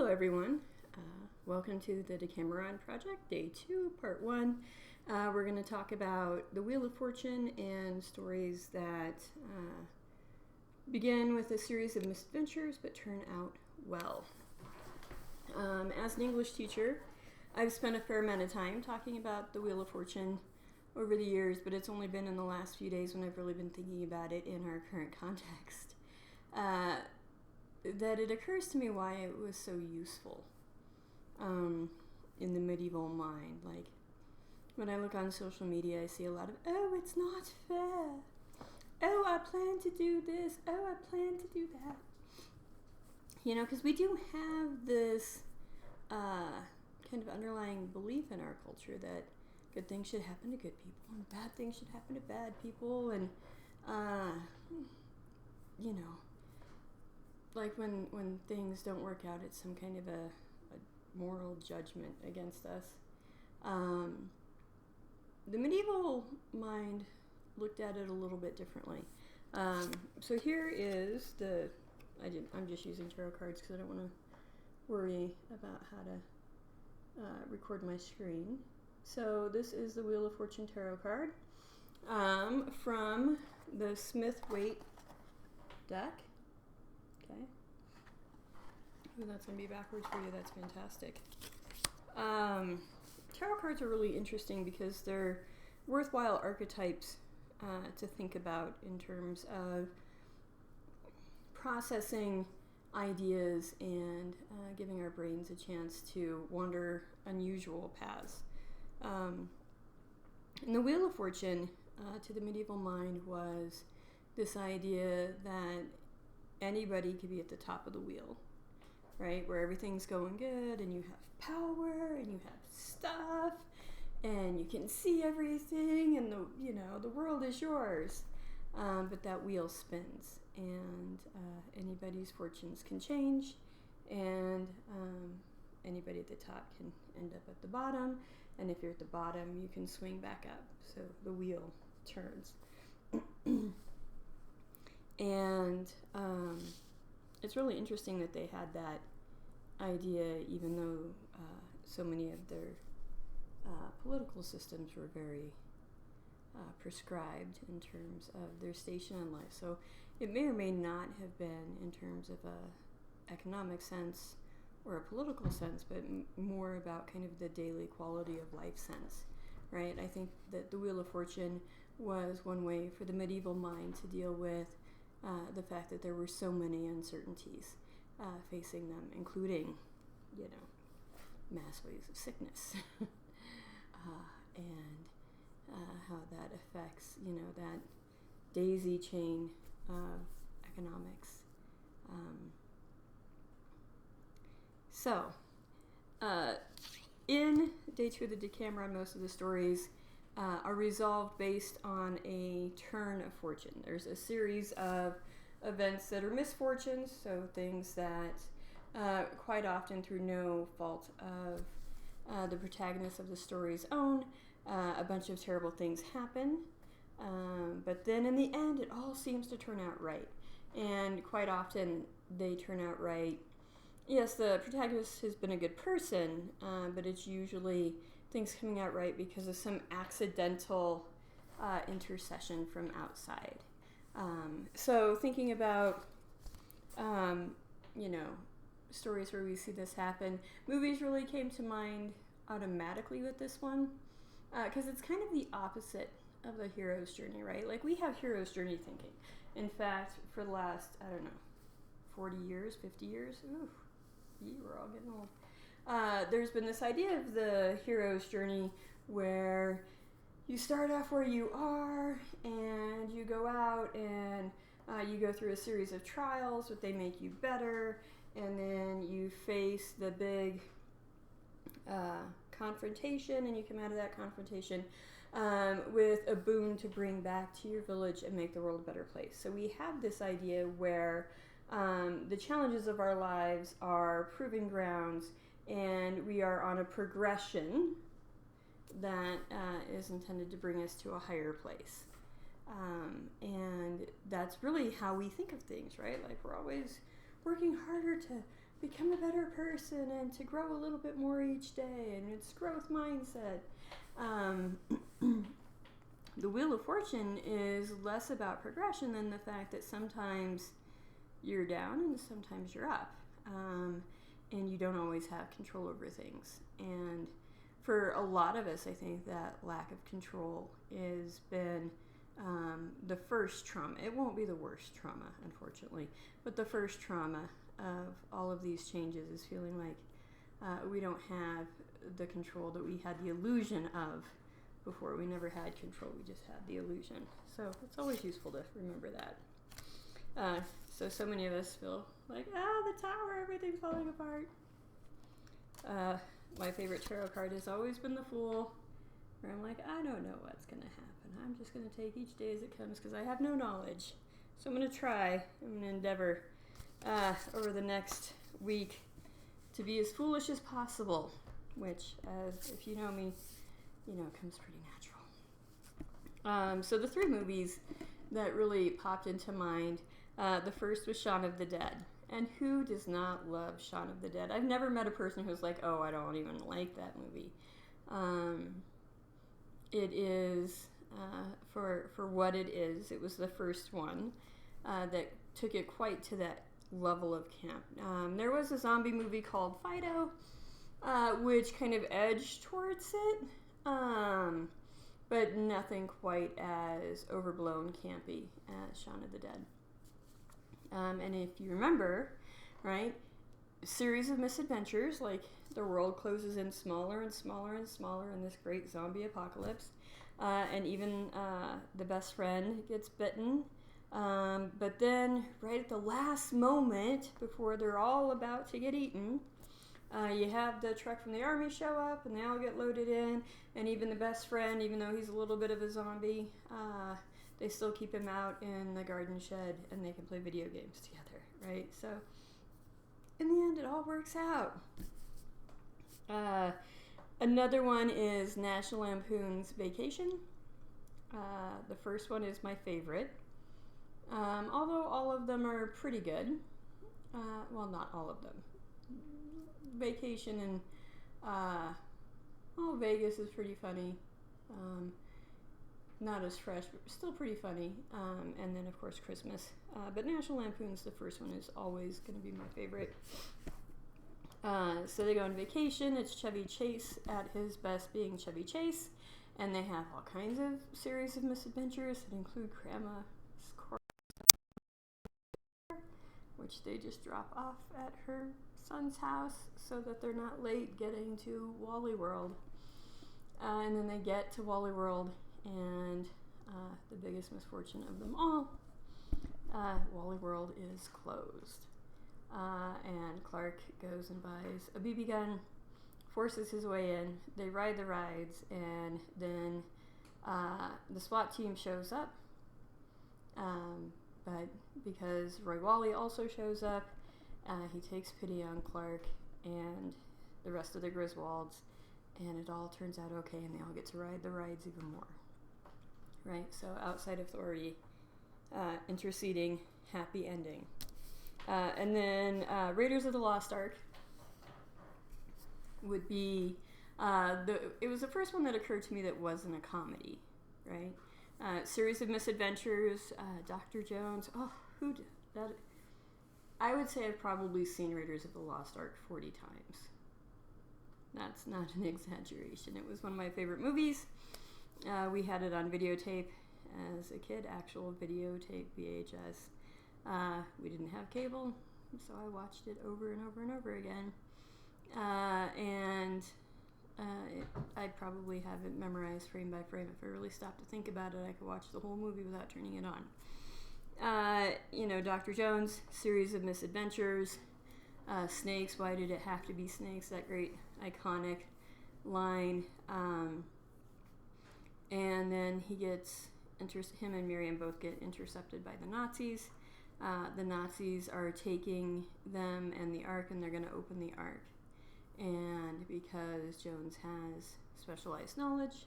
everyone. Welcome to the Decameron Project Day Two, Part 1. We're going to talk about the Wheel of Fortune and stories that begin with a series of misadventures but turn out well. As an English teacher, I've spent a fair amount of time talking about the Wheel of Fortune over the years, but it's only been in the last few days when I've really been thinking about it in our current context. That it occurs to me why it was so useful in the medieval mind. Like, when I look on social media, I see a lot of, oh, it's not fair. Oh, I plan to do this. Oh, I plan to do that. You know, because we do have this kind of underlying belief in our culture that good things should happen to good people and bad things should happen to bad people. And, you know, like when things don't work out, it's some kind of a moral judgment against us. The medieval mind looked at it a little bit differently. So here is I'm just using tarot cards because I don't want to worry about how to record my screen. So this is the Wheel of Fortune tarot card from the Smith-Waite deck. Okay. Ooh, that's going to be backwards for you. That's fantastic. Tarot cards are really interesting because they're worthwhile archetypes to think about in terms of processing ideas and giving our brains a chance to wander unusual paths. And the Wheel of Fortune to the medieval mind was this idea that anybody could be at the top of the wheel, right? Where everything's going good and you have power and you have stuff and you can see everything and the world is yours. But that wheel spins and anybody's fortunes can change and anybody at the top can end up at the bottom. And if you're at the bottom, you can swing back up. So the wheel turns. And it's really interesting that they had that idea, even though so many of their political systems were very prescribed in terms of their station in life. So it may or may not have been in terms of a economic sense or a political sense, but more about kind of the daily quality of life sense, right? I think that the Wheel of Fortune was one way for the medieval mind to deal with the fact that there were so many uncertainties facing them, including, mass waves of sickness and how that affects, that daisy chain of economics. So, in Day 2 of the Decameron, most of the stories are resolved based on a turn of fortune. There's a series of events that are misfortunes, so things that quite often through no fault of the protagonist of the story's own, a bunch of terrible things happen, but then in the end it all seems to turn out right. And quite often they turn out right. Yes, the protagonist has been a good person, but it's usually things coming out right because of some accidental intercession from outside. So thinking about, stories where we see this happen, movies really came to mind automatically with this one because it's kind of the opposite of the hero's journey, right? Like, we have hero's journey thinking. In fact, for the last, 40 years, 50 years, we're all getting old. There's been this idea of the hero's journey where you start off where you are and you go out and you go through a series of trials, but they make you better, and then you face the big confrontation, and you come out of that confrontation with a boon to bring back to your village and make the world a better place. So we have this idea where the challenges of our lives are proving grounds, and we are on a progression that is intended to bring us to a higher place. And that's really how we think of things, right? Like, we're always working harder to become a better person and to grow a little bit more each day, and it's growth mindset. The Wheel of Fortune is less about progression than the fact that sometimes you're down and sometimes you're up, and you don't always have control over things. And for a lot of us, I think that lack of control has been the first trauma. It won't be the worst trauma, unfortunately, but the first trauma of all of these changes is feeling like we don't have the control that we had the illusion of before. We never had control, we just had the illusion. So it's always useful to remember that. So many of us feel like, the tower, everything's falling apart. My favorite tarot card has always been the Fool, where I'm like, I don't know what's going to happen. I'm just going to take each day as it comes because I have no knowledge. So I'm going to try, I'm going to endeavor over the next week to be as foolish as possible, which, if you know me, comes pretty natural. So the 3 movies that really popped into mind, the first was Shaun of the Dead. And who does not love Shaun of the Dead? I've never met a person who's like, oh, I don't even like that movie. It is, for what it is, it was the first one that took it quite to that level of camp. There was a zombie movie called Fido, which kind of edged towards it, but nothing quite as overblown campy as Shaun of the Dead. And if you remember, right, a series of misadventures, like the world closes in smaller and smaller and smaller in this great zombie apocalypse, and even the best friend gets bitten. But then, right at the last moment, before they're all about to get eaten, you have the truck from the army show up, and they all get loaded in, and even the best friend, even though he's a little bit of a zombie, they still keep him out in the garden shed, and they can play video games together, right? So, in the end, it all works out. Another one is National Lampoons Vacation. The first one is my favorite. Although all of them are pretty good. Well, not all of them. Vacation and Vegas is pretty funny. Not as fresh, but still pretty funny. And then, of course, Christmas. But National Lampoon's, the first one, is always going to be my favorite. So they go on vacation. It's Chevy Chase at his best being Chevy Chase. And they have all kinds of series of misadventures that include Grandma's car, which they just drop off at her son's house so that they're not late getting to Wally World. And then they get to Wally World, and the biggest misfortune of them all, Wally World is closed. And Clark goes and buys a BB gun, forces his way in, they ride the rides, and then the SWAT team shows up. But because Roy Wally also shows up, he takes pity on Clark and the rest of the Griswolds, and it all turns out okay, and they all get to ride the rides even more. Right? So outside authority, interceding, happy ending. And then Raiders of the Lost Ark would be, it was the first one that occurred to me that wasn't a comedy, right? Series of misadventures, Dr. Jones. Oh, who did that? I would say I've probably seen Raiders of the Lost Ark 40 times. That's not an exaggeration. It was one of my favorite movies. We had it on videotape as a kid, actual videotape, VHS. We didn't have cable, so I watched it over and over and over again. I'd probably have it memorized frame by frame. If I really stopped to think about it, I could watch the whole movie without turning it on. Dr. Jones, series of misadventures. Snakes, why did it have to be snakes? That great iconic line. And then him and Miriam both get intercepted by the Nazis. The Nazis are taking them and the Ark, and they're going to open the Ark. And because Jones has specialized knowledge,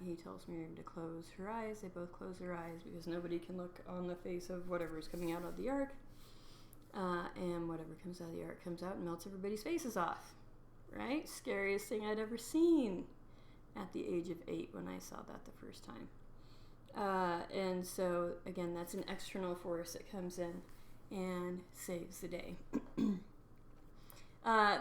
he tells Miriam to close her eyes. They both close their eyes because nobody can look on the face of whatever's coming out of the Ark. And whatever comes out of the Ark, comes out and melts everybody's faces off. Right? Scariest thing I'd ever seen at the age of 8 when I saw that the first time. And so, again, that's an external force that comes in and saves the day.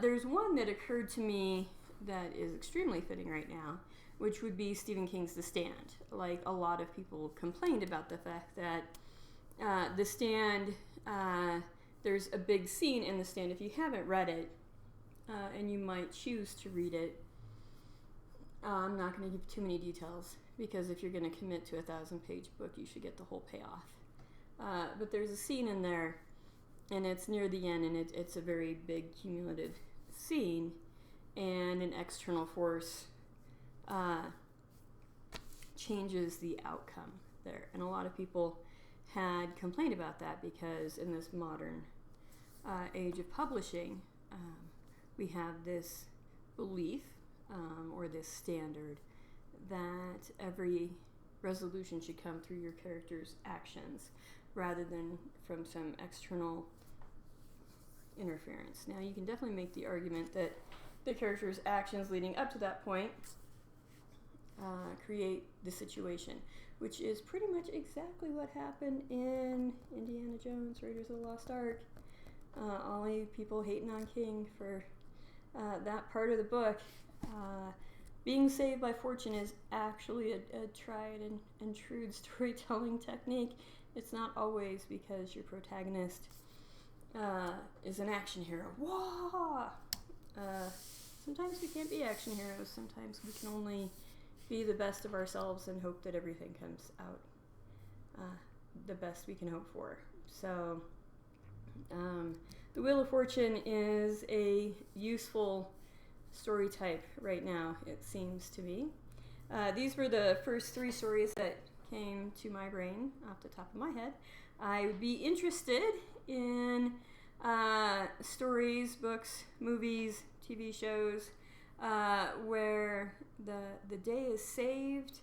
There's one that occurred to me that is extremely fitting right now, which would be Stephen King's The Stand. Like, a lot of people complained about the fact that The Stand, there's a big scene in The Stand. If you haven't read it, and you might choose to read it, I'm not going to give too many details, because if you're going to commit to a 1,000-page book, you should get the whole payoff. But there's a scene in there, and it's near the end, and it's a very big cumulative scene, and an external force changes the outcome there. And a lot of people had complained about that, because in this modern age of publishing, we have this belief or this standard that every resolution should come through your character's actions rather than from some external interference. Now, you can definitely make the argument that the character's actions leading up to that point create the situation, which is pretty much exactly what happened in Indiana Jones, Raiders of the Lost Ark. All you people hating on King for that part of the book, being saved by fortune is actually a tried and true storytelling technique. It's not always because your protagonist is an action hero. Wah! Sometimes we can't be action heroes. Sometimes we can only be the best of ourselves and hope that everything comes out the best we can hope for. So, the Wheel of Fortune is a useful story type right now, it seems to me. These were the first 3 stories that came to my brain off the top of my head. I would be interested in stories, books, movies, TV shows, where the day is saved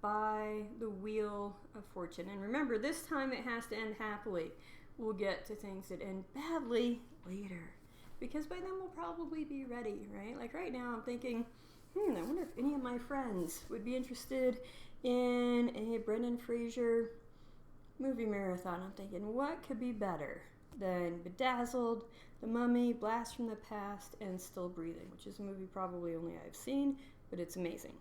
by the Wheel of Fortune. And remember, this time it has to end happily. We'll get to things that end badly later, because by then we'll probably be ready, right? Like right now I'm thinking, I wonder if any of my friends would be interested in a Brendan Fraser movie marathon. I'm thinking, what could be better than Bedazzled, The Mummy, Blast from the Past, and Still Breathing, which is a movie probably only I've seen, but it's amazing.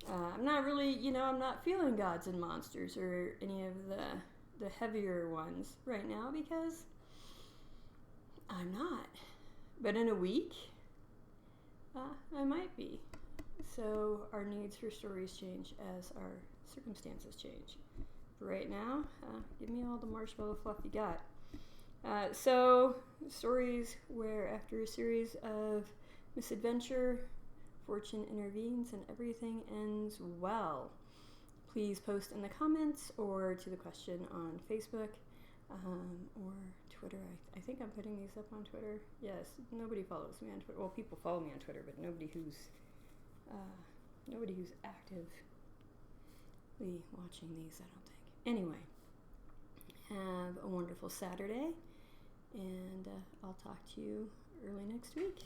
I'm not really, I'm not feeling Gods and Monsters or any of the heavier ones right now, because I'm not. But in a week, I might be. So our needs for stories change as our circumstances change. But right now, give me all the marshmallow fluff you got. So stories where after a series of misadventure, fortune intervenes and everything ends well. Please post in the comments or to the question on Facebook or Twitter. I think I'm putting these up on Twitter. Yes, nobody follows me on Twitter. Well, people follow me on Twitter, but nobody who's actively watching these, I don't think. Anyway, have a wonderful Saturday, and I'll talk to you early next week.